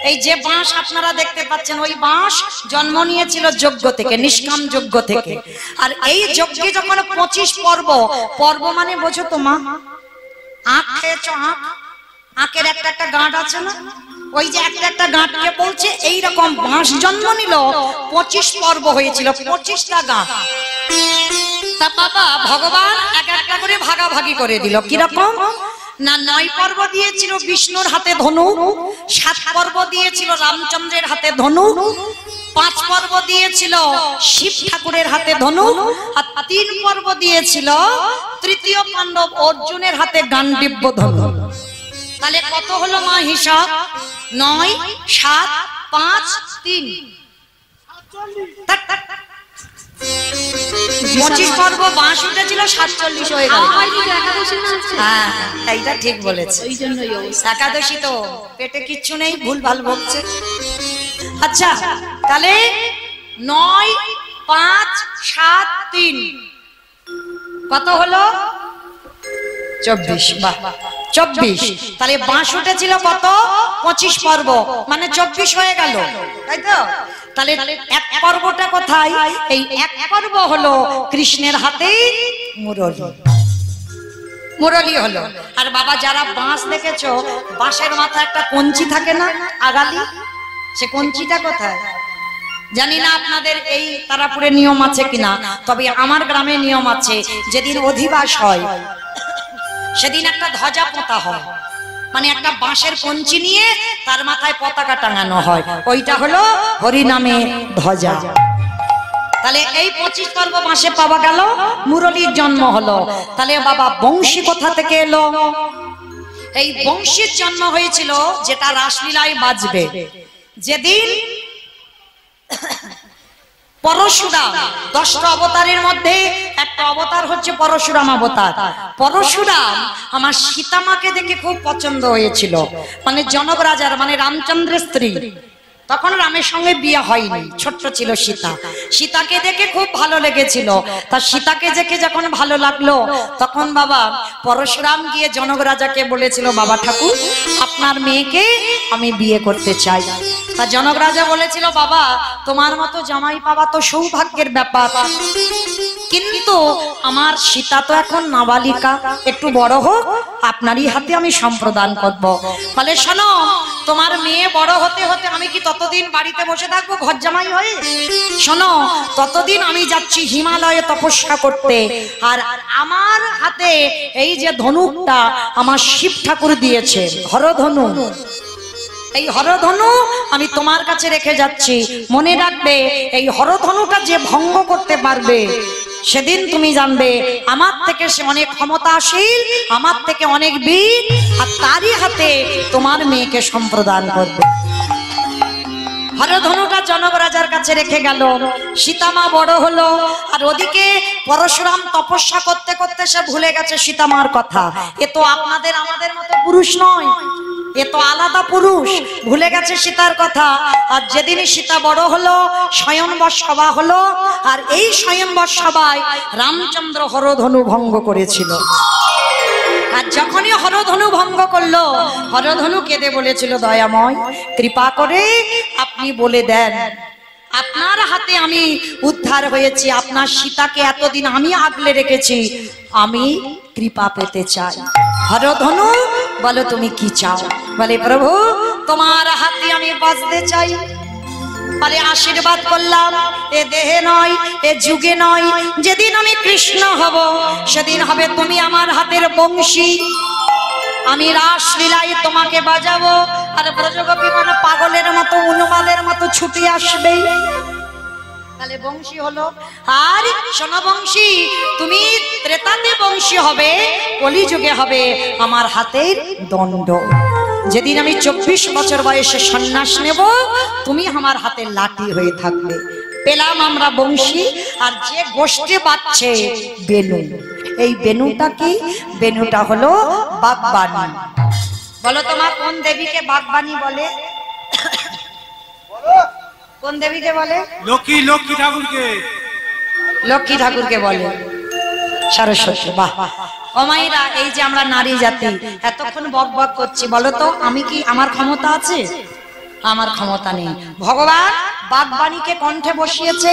এই যে বাঁশ আপনারা দেখতে পাচ্ছেন, ওই বাঁশ জন্ম নিয়েছিল যজ্ঞ থেকে, নিষ্কাম যজ্ঞ থেকে। আর এই যজ্ঞে যখন 25 পর্ব মানে বোঝো তো মা, আখ খেয়েছো? আখের একটা একটা গাঁট আছে না, ওই যে একটা একটা গাঁটকে বলছে এইরকম বাঁশ জন্ম নিল, 25 পর্ব হয়েছিল, 25টা গাঁট। তা বাবা ভগবান এক একটা করে ভাগাভাগি করে দিল। কিরকম না, 9 পর্ব দিয়েছিল বিষ্ণুর হাতে ধনু, 7 পর্ব দিয়েছিল রামচন্দ্রের হাতে ধনু, 5 পর্ব দিয়েছিল শিব ঠাকুরের হাতে ধনু, আর 3 পর্ব দিয়েছিল তৃতীয় পাণ্ডব অর্জুনের হাতে গান্ডীব্য ধনু। তাহলে কত হলো মা হিসাব? 9, 7, 5, 3, 25 পর্ব বাঁশ উঠেছিল, 47 হয়ে গেল। হ্যাঁ এইটা ঠিক বলেছে, একাদশী তো পেটে কিচ্ছু নেই, ভুল ভাল বলছে। আচ্ছা তাহলে 9, 5, 7, 3 কত হলো? 24। বাহ 24। তাহলে বাঁশ উঠেছিল কত? 25 পর্ব, মানে 24 হয়ে গেল, তাই তো? তাহলে এক পর্বটা কোথায়? এই এক পর্ব হলো কৃষ্ণের হাতে মুরলি হলো। আর বাবা যারা বাঁশ দেখেছো, বাঁশের মাথায় একটা কঞ্চি থাকে না, আগালি, সে কঞ্চিটা কোথায় জানি না। আপনাদের এই তারাপুরে নিয়ম আছে কিনা, তবে আমার গ্রামে নিয়ম আছে, যেদিন অধিবাস হয় সেদিন একটা ধ্বজা পোঁতা হয়, মানে একটা বাঁশের কঞ্চি নিয়ে তার মাথায় পতাকা টাঙানো হয়, ওইটা হলো হরিনামে ধ্বজা। তাহলে এই 25 পর্ব বাঁশে পাওয়া গেল, মুরলির জন্ম হলো। তাহলে বাবা বংশী কোথা থেকে এলো? এই বংশীর জন্ম হয়েছিল যেটা রাসলীলায় বাজবে। যেদিন পরশুরাম, 10টা অবতারের মধ্যে একটা অবতার হচ্ছে পরশুরাম অবতার। পরশুরাম আমার সীতামাকে দেখে খুব পছন্দ হয়েছিল, মানে জনক রাজার, মানে রামচন্দ্রের স্ত্রী। তখন রামের সঙ্গে বিয়ে হয়নি, ছোট্ট ছিল সীতা। সীতাকে দেখে খুব ভালো লেগেছিল। তা সীতাকে দেখে যখন ভালো লাগলো, তখন বাবা পরশুরাম গিয়ে জনক রাজাকে বলেছিল, বাবা ঠাকুর, আপনার মেয়েকে আমি বিয়ে করতে চাই। তা জনক রাজা বলেছিল, বাবা তোমার মতো জামাই পাওয়া তো সৌভাগ্যের ব্যাপার, কিন্তু আমার সীতা তো এখন নাবালিকা, একটু বড় হোক, আপনারই হাতে আমি সম্প্রদান করব। বলে শোনো, তোমার মেয়ে বড় হতে হতে আমি কি ততদিন বাড়িতে বসে থাকবো ঘর জামাই হয়ে? শোনো, ততদিন আমি যাচ্ছি হিমালয়ে তপস্যা করতে। আর আমার হাতে এই যে ধনুকটা আমার শিব ঠাকুর দিয়েছে, হরধনু, এই হরধনু আমি তোমার কাছে রেখে যাচ্ছি। মনে রাখবে, এই হরধনুটা যে ভঙ্গ করতে পারবে, সেদিন তুমি জানবে আমার থেকে সে অনেক ক্ষমতাশীল, আমার থেকে অনেক বীর, আর তারই হাতে তোমার মেয়েকে সম্প্রদান করবে। হরধনুটা জনক রাজার কাছে রেখে গেল। সীতামা বড় হলো, আর ওদিকে পরশুরাম তপস্যা করতে করতে সে ভুলে গেছে সীতামার কথা। এ তো আপনাদের আমাদের মতো পুরুষ নয়, এ তো আলাদা পুরুষ, ভুলে গেছে সীতার কথা। আর যেদিনই সীতা বড় হলো, স্বয়ংবর সভা হলো, আর এই স্বয়ংবর সভায় রামচন্দ্র হরধনু ভঙ্গ করেছিল। আর যখনই হরধনু ভঙ্গ করলো, হরধনু কেঁদে বলেছিল, দয়াময় কৃপা করে আপনি বলে দেন, আপনার হাতে আমি উদ্ধার হয়েছি, আপনার সীতাকে এতদিন আমি আগলে রেখেছি, আমি কৃপা পেতে চাই। হরধনু বলো তুমি কি চাও? বলে প্রভু তোমার হাতে আমি বাঁচতে চাই। বলে আশীর্বাদ করলাম, এ দেহে নয়, এ যুগে নয়, যেদিন আমি কৃষ্ণ হব সেদিন হবে তুমি আমার হাতের বংশী। আমি রাসলীলায় তোমাকে বাজাবো, আর ব্রজগোপী মানে পাগলের মতো উন্মাদের মতো ছুটে আসবে। তাহলে বংশী হলো। আর শোনো বংশী, তুমি ত্রেতাতে বংশী হবে, কলিযুগে হবে আমার হাতের দণ্ড। যেদিন আমি 24 বছর বয়সে সন্ন্যাস নেব, তুমি আমার হাতে লাঠি হয়ে থাকবে। পেলাম আমরা বংশী, আর যে গোষ্ঠী বাজছে বেনু। এই বেনুটা কি? বেনুটা হলো বাগবানী। বলো তোমার কোন দেবীকে বাগবানী বলে? কোন দেবীকে বলে? লক্ষ্মী ঠাকুরকে। লক্ষ্মী ঠাকুরকে বলে সরস্বতী। বাহ! ও মায়েরা, এই যে আমরা নারী জাতি এতক্ষণ বক বক করছি, বলো তো আমি কি, আমার ক্ষমতা আছে? আমার ক্ষমতা নেই। ভগবান বাগবাণীকে কণ্ঠে বসিয়েছে,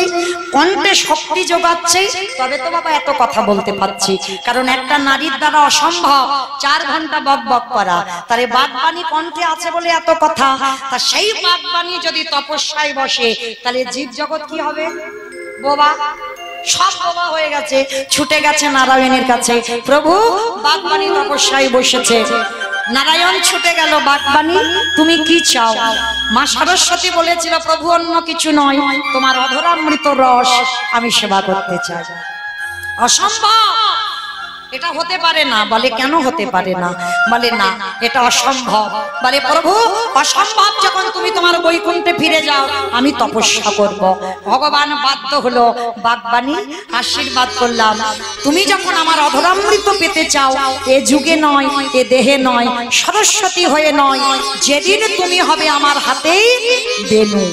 কণ্ঠে শক্তি যোগাচ্ছে, তবে তো বাবা এত কথা বলতে পারছি। কারণ একটা নারীর দ্বারা অসম্ভব 4 ঘন্টা বক বক করা, তারে বাগবাণী কণ্ঠে আছে বলে এত কথা। তা সেই বাগবাণী যদি তপস্যায় বসে, তাহলে জীব জগৎ কি হবে? বোবা, সব বোবা হয়ে গেছে, ছুটে গেছে নারায়ণের কাছে। প্রভু বাগবাণী তপস্যায় বসেছে, নারায়ণ ছুটে গেল, বাগবাণী তুমি কি চাও? মা সরস্বতী বলেছিল, প্রভু অন্য কিছু নয়, তোমার অধরামৃত রস আমি সেবা করতে চাই। অসম্ভব, এটা হতে পারে না। বলে কেন হতে পারে না? বলে না, এটা অসম্ভব। বলে প্রভু অসম্ভব যখন তুমি তোমার বৈকুণ্ঠে ফিরে যাও, আমি তপস্যা করব। ভগবান বাধ্য হলো, বাগবাণী আশীর্বাদ করলাম, তুমি যখন আমার অধরামৃত পেতে চাও, এ যুগে নয়, এ দেহে নয়, সরস্বতী হয়ে নয়, যেদিন তুমি হবে আমার হাতে বেনু,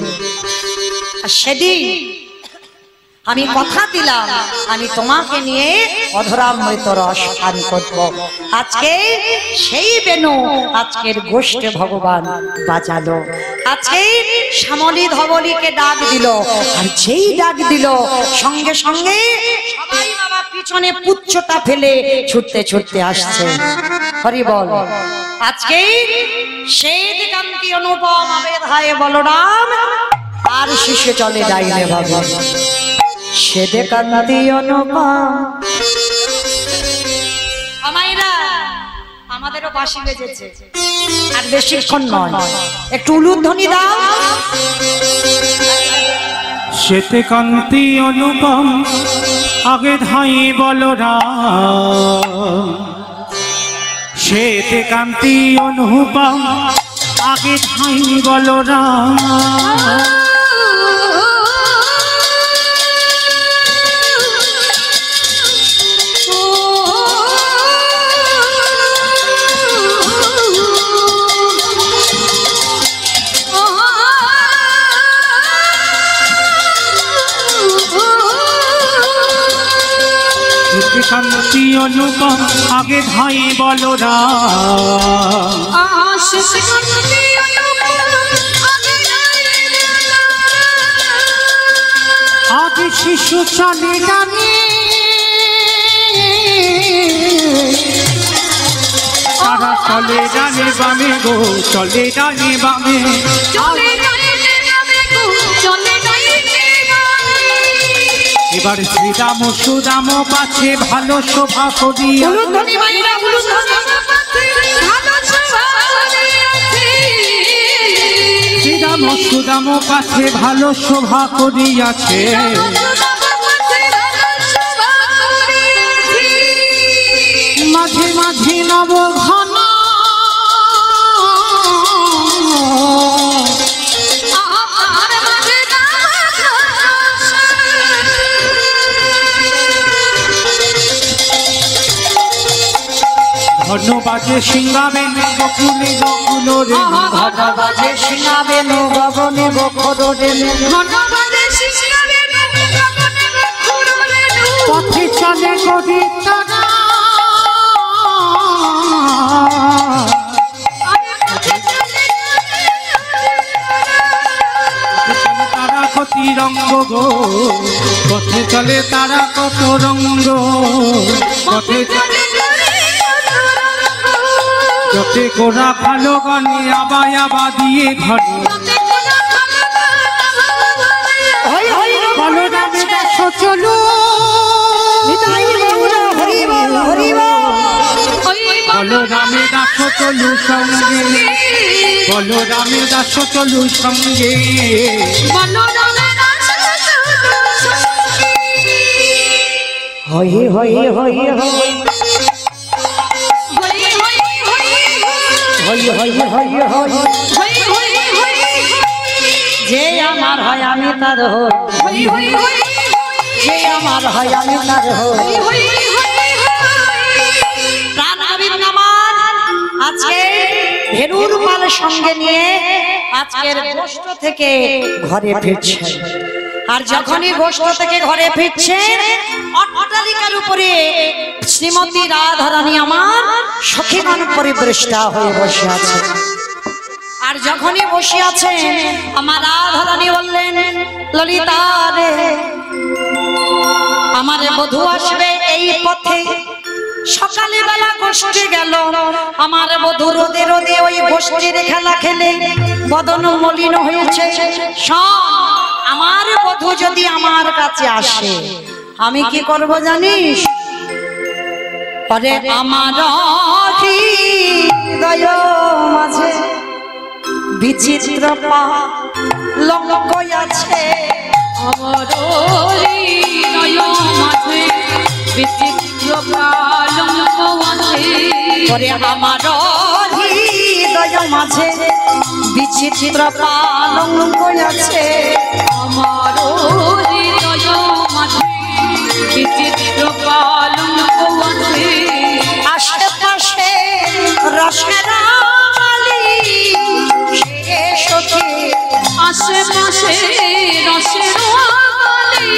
সেদিন আমি কথা দিলাম আমি তোমাকে নিয়ে অধরামৃত রস পান করব। আজকে সেই বেনু আজকের গোষ্ঠে ভগবান বাজালো। আজকে শ্যামলী ধবলীকে ডাক দিল, আর যেই ডাক দিল সঙ্গে সঙ্গে সবাই বাবা পিছনে পুচ্ছটা ফেলে ছুটতে ছুটতে আসছে। হরি বল। আজকে সেই দিগান্তি অনুপম আবেদ হায় বলরাম, আর শিশু চলে যাইলে বাবা সেদে কান্তি অনুপম। আমাইরা আমাদেরও বাঁশি বেজেছে, আর বেশিক্ষণ নয়, একটু উলুধ্বনি দাও। সেতে কান্তি অনুপম আগে ধাই বলরাম, সেতে কান্তি অনুপম আগে ঠাই বলরাম কান্তি অনুপম আগে ধাই বলরাম আজ শিশু চলে ডানে তারা চলে ডানে বামে গো চলে ডানে বামে এবার শ্রীরাম সুরাম পাছে ভালো শোভা করিয়া শ্রীরাম সুরাম পাছে ভালো শোভা করিয়াছে মাঝে মাঝে নব ঘন ঘন বাজে সিংহাবেন বকুলে বকুল রে ঘন বাজে সিংহাবেন গগনে বকুল রে পথে চলে কবি তারা তারা কত রঙ্গ গো পথে চলে তারা কত রঙ্গ পথে যতে গোড়া ভালো গানে আবাই আবা দিয়ে ঘরে বলরামে দাস চলো বলরামে দাস চলু সঙ্গে বলরামে দাস চলু সঙ্গে হয়ে হয়ে হয়ে হয়ে যে আমার হয় আমি তার হই যে আমার হয় আমি তার হই আজকে ভেরুর মাল সঙ্গে নিয়ে আজকের গোষ্ঠ থেকে ঘরে ফিরছে আর যখনই গোষ্ঠ থেকে ঘরে ফিরছে অট্টালিকার উপরে শ্রীমতী রাধারানী আমার সখীগণ পরিবেষ্টা হয়ে বসে আছে আর যখনই বসে আছে আমার রাধারানী বললেন ললিতা রে আমার বধূ আসবে এই পথে সকালে বেলা গোষ্ঠী গেল আমার বধূ রোদে রোদে ওই গোষ্ঠীর খেলা খেলে বদন মলিন হয়েছে আমার বধূ যদি আমার কাছে আসে আমি কি করব জানিস পরে আমার হৃদয় মাঝে বিচিত্র পালঙ্ক আছে আমার হৃদয় মাঝে বিচিত্র পালঙ্ক আছে পরে আমার হৃদয় মাঝে বিচিত্র পালঙ্ক আছে আমার হৃদয় মাঝে বিচিত্র পালঙ্ক আছে আশেপাশে রসের আলি সে সখী আশেপাশে রসের আলি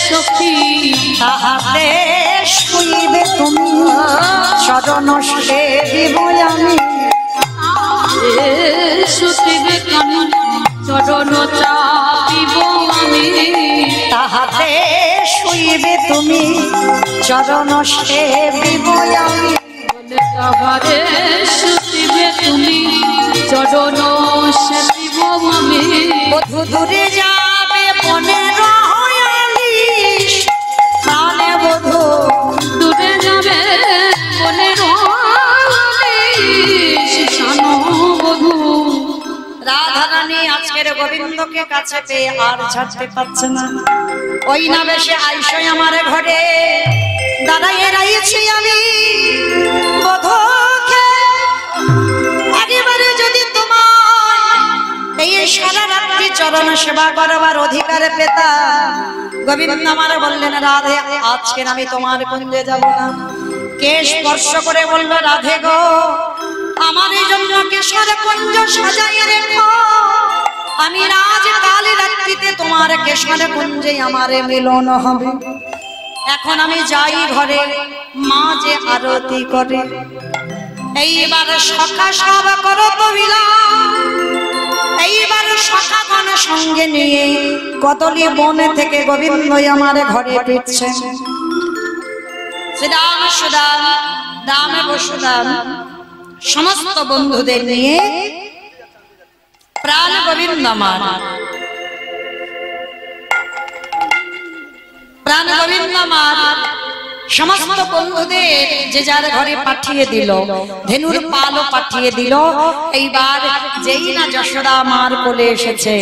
সখী তাহাতে শুইবে তুমি চরণ সেবিব আমি সুতিবে কানন চরণ চাপিব আমি তাহাতে শুইবে তুমি চরণ সেবিব আমি তাহারে সুতিবে তুমি চরণ সেবিব আমি বধূ দূরে যাবে বনের হয়ালিশ প্রাণে বধূ দূরে যাবে মনের শানো বধূ রাধারানী আজকের গোবিন্দকে কাছে পেয়ে আর ছাড়তে পারছে না ওই না বেশে আইসই আমার ঘরে দাঁড়াইয়ে রয়েছি আমি বধূকে, একেবারে যদি তোমার এই সারা রাত্রি চরণ সেবা করবার অধিকার পেতাম। গোবিন্দ আমার বললেন, রাধে আজকে আমি তোমার কুঞ্জে যাব না। কে স্পর্শ করে বলল, রাধে গো আমার এই জন্য কেশর কুঞ্জ সাজাইয়ে রেখো, আমি রাজ কাল রাত্রিতে তোমার কেশর কুঞ্জে আমার মিলন হবে। এখন আমি যাই ঘরে, মা যে আরতি করে। এইবার সখা সব করো তো বিলাপ, এইবার সখাগণ সঙ্গে নিয়ে কদলী বন থেকে গোবিন্দ আমার ঘরে ফিরছে। শ্রীরাম সুদাম দাম বসুদাম সমস্ত বন্ধুদের নিয়ে প্রাণ গোবিন্দ আমার প্রাণ গোবিন্দ আমার সমস্ত বন্ধুদের যে যার ঘরে পাঠিয়ে দিল, ধেনুর পালও পাঠিয়ে দিল। এইবার যেই না যশোদা মার কোলে এসেছে,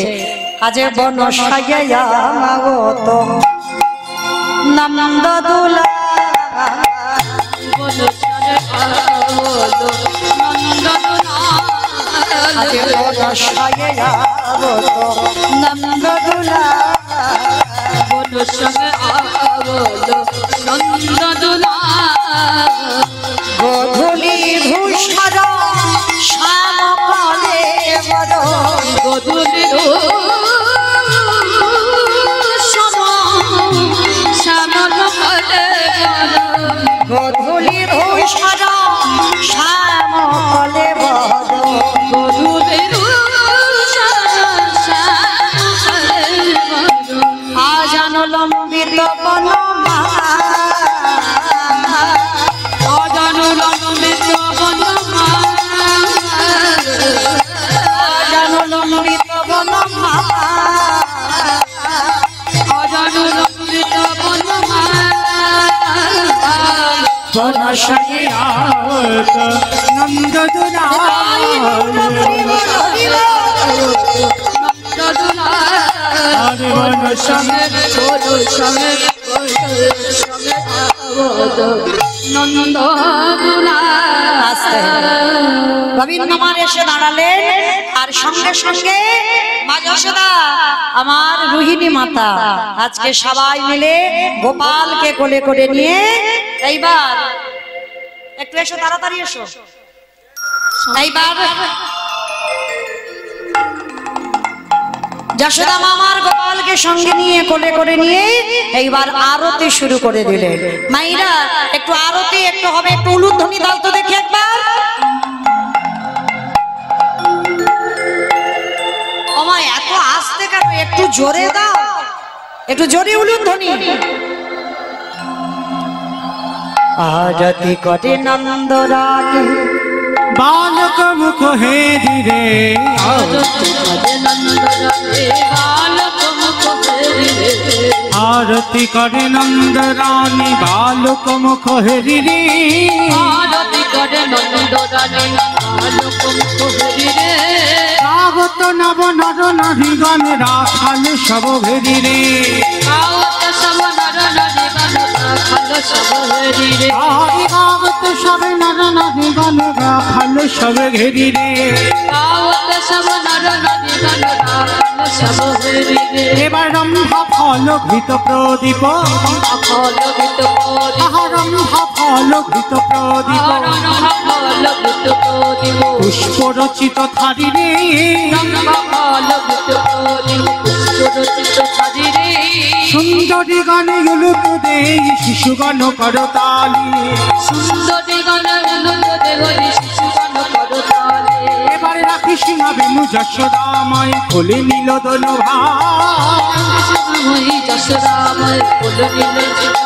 আজে বন সাজাইয়া মাগত নন্দ দুলা, আজে বন সাজাইয়া নন্দ দুলা, গধূলি ভূষণ শ্যাম কালে বড়, গধূলি গধূলি ভূষণ শ্যাম কালে বড়, আজান লম্বিত বনমা, অজান লম্বিত বনমা, আজান লম্বিত বনমা, অজান লম্বিত বনমা, বন সাজিয়া নন্দ গোবিন্দ আমার এসে দাঁড়ালেন, আর সঙ্গে সঙ্গে মা যশোদা আমার রোহিণী মাতা আজকে সবাই মিলে গোপালকে কোলে করে নিয়ে, এইবার একটু এসো, তাড়াতাড়ি এসো। এইবার যশোদা মামার গোপালকে সঙ্গে নিয়ে কোলে করে নিয়ে এইবার আরতি শুরু করে দিলেন। মাইরা একটু আরতি একটু হবে, একটু উলুধ্বনি দাও তো দেখি একবার। ওমা এত আস্তে কেন, একটু জোরে দাও, একটু জোরে উলুধ্বনি। আরতি করে নন্দ রাগে বালক মুখ হে ধীরে, आरती करे नंद रानी बालक मुख हेरी रे, आरती करे नंद रानी बालक मुख हेरी रे, आवत नव नर नारी गण राखाल सब भेरी रे, आवत सब नर नारी गण राखाल सब हेरी रे, आवत सब नर नारी गण राखाल सब घेरी रे, आवत सब नर नारी गण राखाल सब हेरी रे, एबार रंभा फल घृत प्रदीप, फल घृत प्रदीप, रंभा फल घृत प्रदीप, फल घृत प्रदीप, पुष्प रचित थारी रे, फल घृत प्रदीप, पुष्प रचित थारी रे, सुंदरी गाने उलुक दे शिशु गण करताली, सुंदरी गान उलुक दे शिशु गान करताली, এবারে রাখি সিংহা বেনু যশোদাময় কোলে নীল দোল ভাই, যশোদাময় কোলে নীল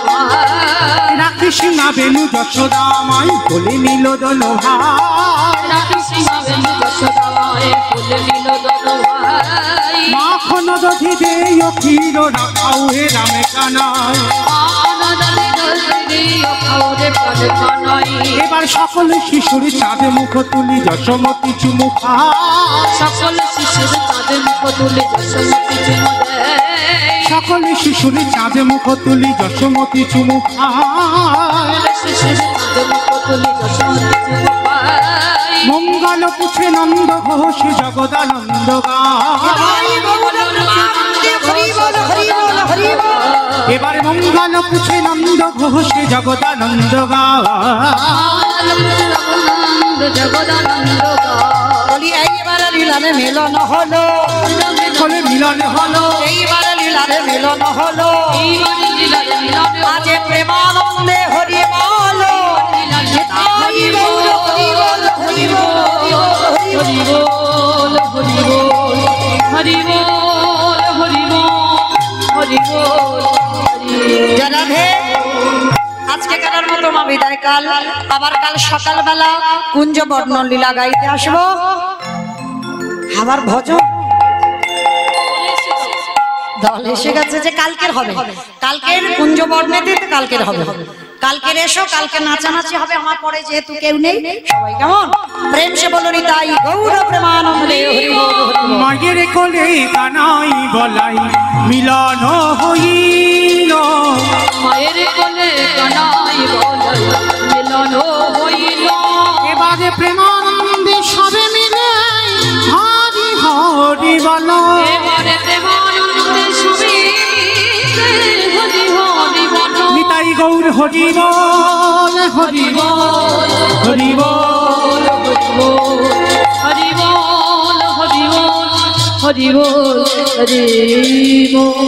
ভাই, রাখি সিংহা বেনু যশোদাময় কোলে নীল দোল ভাই, রাখি সিংহা বেনু যশোদাময় কোলে নীল ভাই, মাখন দধি দে ক্ষীর রাখাও হে রামে কানায়, মাখন দধি দে খাওরে পালে কানাই এবার সকল শিশুর চাঁদে মুখ তুলি যশোমতি চুমু খায় সকল শিশুর চাঁদে মুখ তুলে যশোমতি চুমু দেয় সকল শিশুর চাঁদে মুখ তুলি যশোমতি চুমু খায় শিশুর চাঁদে মুখ তুলে যশোমতি চুমু পায় মঙ্গল পুছে নন্দ ঘোষ জগদানন্দ গায় এবার মঙ্গল পুছে নন্দ ঘোষ জগদানন্দ গায় জগদানন্দ বলি এইবার লীলারে মিলন হলো সকলে মিলন হলো এইবার লীলারে মিলন হলো এইবারে লীলারে মিলন আজ প্রেমানন্দে হরি বল নিতাই গৌর হরি বল হরি বল হরি বল হরি বল হরি বল হরি বল হরি বল রাধে আজকে কারার মতো মা বিদায় কাল আবার কাল সকালবেলা কুঞ্জ বর্ণন লীলা গাইতে আসবো আবার ভজন দল এসে গেছে যে কালকের হবে কালকের কুঞ্জ বর্ণেতে কালকের হবে কালকের এসো কালকে নাচানাচি হবে আমার পরে যেহেতু কেউ নেই সবাই কেমন প্রেম সে বলো নিতাই গৌর প্রেমানন্দে হরি বল হরি বল। মায়ের কোলে কানাই বলাই মিলন হইল মায়ের কোলে কানাই বলাই মিলন হইল এবারে প্রেমানন্দে সবে মিলে হরি হরি বল এবারে প্রেমানন্দে সবে হরি হরি বল নিতাই গৌর হরি বল হরি বল হরি বল হরি বল হরি বল হরি বল হরি বল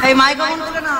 এই মাইক অন করে না